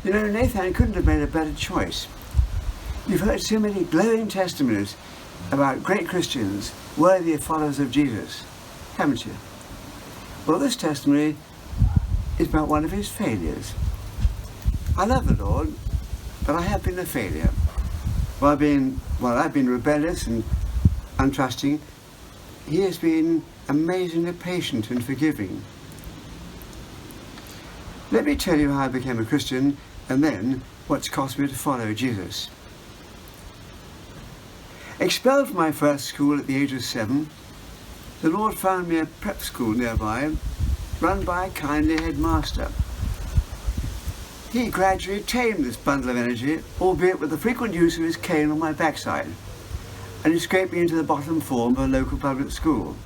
You know, Nathan couldn't have made a better choice. You've heard so many glowing testimonies about great Christians worthy of followers of Jesus, haven't you? Well, this testimony is about one of his failures. I love the Lord, but I have been a failure. I've been rebellious and untrusting. He has been amazingly patient and forgiving. Let me tell you how I became a Christian, and then what's cost me to follow Jesus. Expelled from my first school at the age of 7, the Lord found me a prep school nearby, run by a kindly headmaster. He gradually tamed this bundle of energy, albeit with the frequent use of his cane on my backside, and he scraped me into the bottom form of a local public school.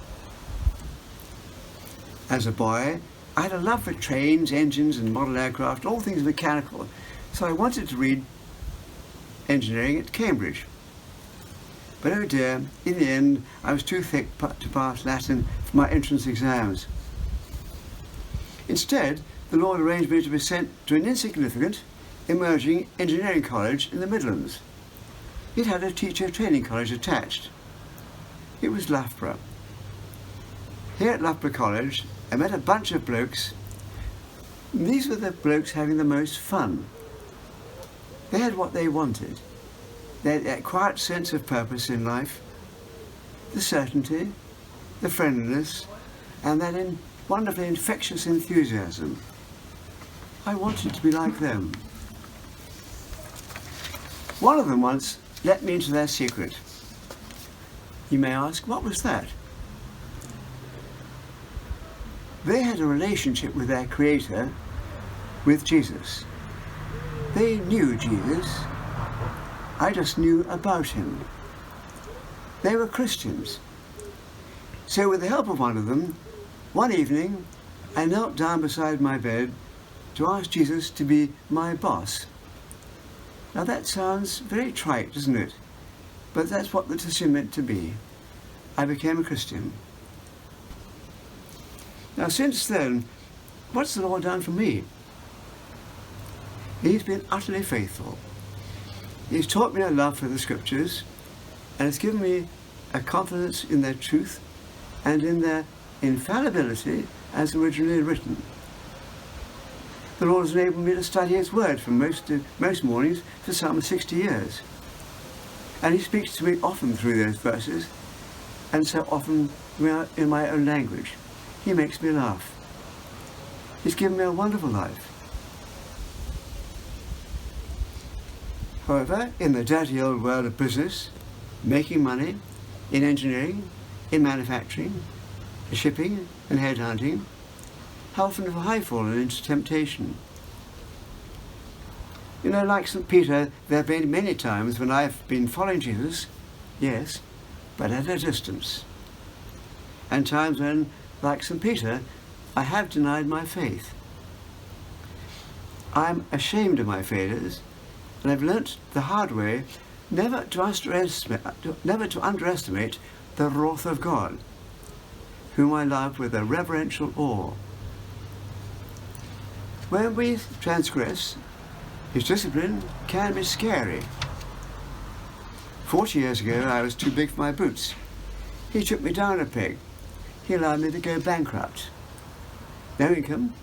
As a boy, I had a love for trains, engines and model aircraft, all things mechanical, so I wanted to read engineering at Cambridge. But oh dear, in the end I was too thick to pass Latin for my entrance exams. Instead, the Lord arranged me to be sent to an insignificant, emerging engineering college in the Midlands. It had a teacher training college attached. It was Loughborough. Here at Loughborough College, I met a bunch of blokes. These were the blokes having the most fun. They had what they wanted. They had that quiet sense of purpose in life, the certainty, the friendliness, and that wonderfully infectious enthusiasm. I wanted to be like them. One of them once let me into their secret. You may ask, what was that? They had a relationship with their Creator, with Jesus. They knew Jesus. I just knew about him. They were Christians. So with the help of one of them, one evening, I knelt down beside my bed to ask Jesus to be my boss. Now that sounds very trite, doesn't it? But that's what the decision meant to be. I became a Christian. Now since then, what's the Lord done for me? He's been utterly faithful. He's taught me a love for the Scriptures, and has given me a confidence in their truth and in their infallibility as originally written. The Lord has enabled me to study His Word for most mornings for some 60 years. And He speaks to me often through those verses, and so often in my own language. He makes me laugh. He's given me a wonderful life. However, in the dirty old world of business, making money, in engineering, in manufacturing, shipping and headhunting, how often have I fallen into temptation? You know, like St. Peter, there have been many times when I've been following Jesus, yes, but at a distance. And times when, like St. Peter, I have denied my faith. I'm ashamed of my failures, and I've learnt the hard way never to underestimate the wrath of God, whom I love with a reverential awe. When we transgress, His discipline can be scary. 40 years ago, I was too big for my boots. He took me down a peg. He allowed me to go bankrupt. No income,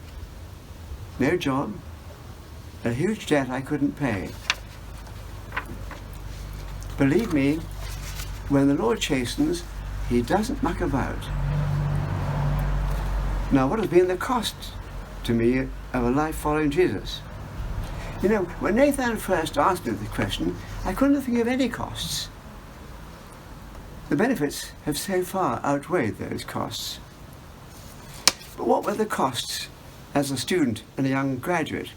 no job, a huge debt I couldn't pay. Believe me, when the Lord chastens, He doesn't muck about. Now, what has been the cost to me of a life following Jesus? You know, when Nathan first asked me the question, I couldn't think of any costs. The benefits have so far outweighed those costs. But what were the costs as a student and a young graduate?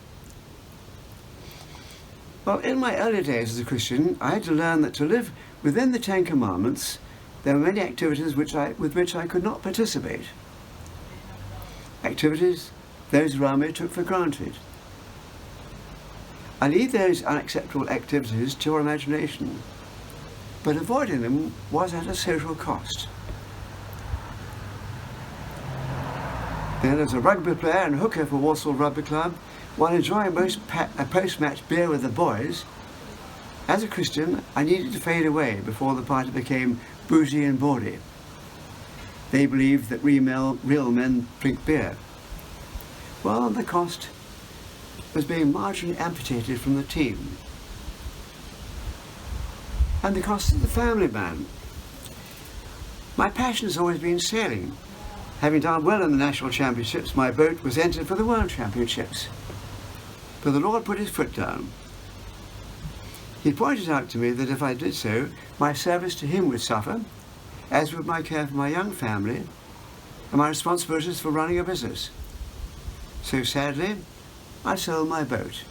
Well, in my early days as a Christian, I had to learn that to live within the 10 Commandments, there were many activities with which I could not participate. Activities those around me took for granted. I leave those unacceptable activities to your imagination, but avoiding them was at a social cost. Then, as a rugby player and hooker for Walsall Rugby Club, While enjoying a post-match beer with the boys, as a Christian, I needed to fade away before the party became boozy and bawdy. They believed that real men drink beer. Well, the cost was being marginally amputated from the team. And the cost of the family man. My passion has always been sailing. Having done well in the national championships, my boat was entered for the world championships. But the Lord put his foot down. He pointed out to me that if I did so, my service to him would suffer, as would my care for my young family and my responsibilities for running a business. So sadly, I sold my boat.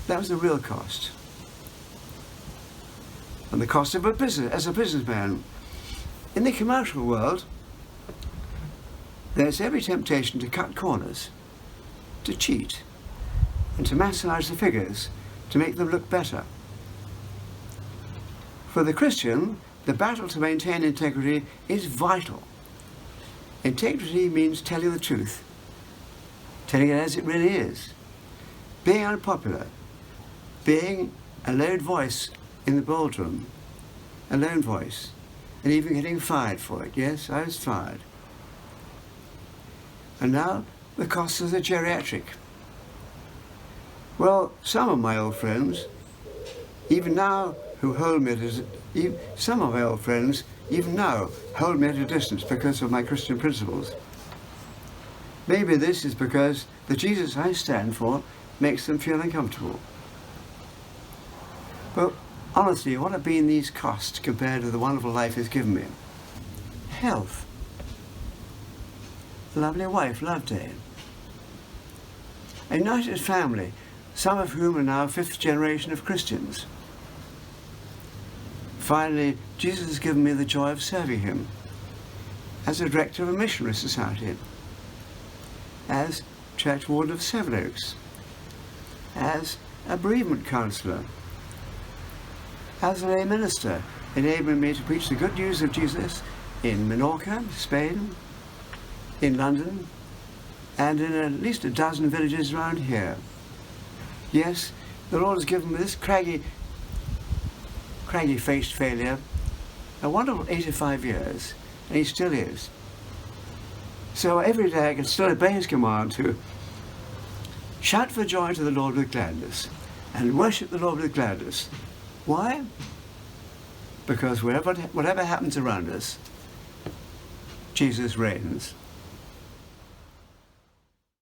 That was the real cost. And the cost of as a businessman. In the commercial world, there's every temptation to cut corners, to cheat, and to massage the figures to make them look better. For the Christian, the battle to maintain integrity is vital. Integrity means telling the truth, telling it as it really is, being unpopular, being a lone voice in the boardroom, a lone voice, and even getting fired for it. Yes, I was fired. And now, the cost of the geriatric. Well, some of my old friends, even now, who hold me some of my old friends, even now, hold me at a distance because of my Christian principles. Maybe this is because the Jesus I stand for makes them feel uncomfortable. But honestly, what have been these costs compared to the wonderful life He's given me? Health. A lovely wife, Loveday. A united family, some of whom are now fifth generation of Christians. Finally, Jesus has given me the joy of serving him as a director of a missionary society, as church warden of Sevenoaks, as a bereavement counsellor, as a lay minister, enabling me to preach the good news of Jesus in Menorca, Spain, in London, and in at least a dozen villages around here. Yes, the Lord has given me this craggy-faced failure a wonderful 85 years, and he still is. So every day I can still obey his command to shout for joy to the Lord with gladness and worship the Lord with gladness. Why? Because whatever happens around us, Jesus reigns.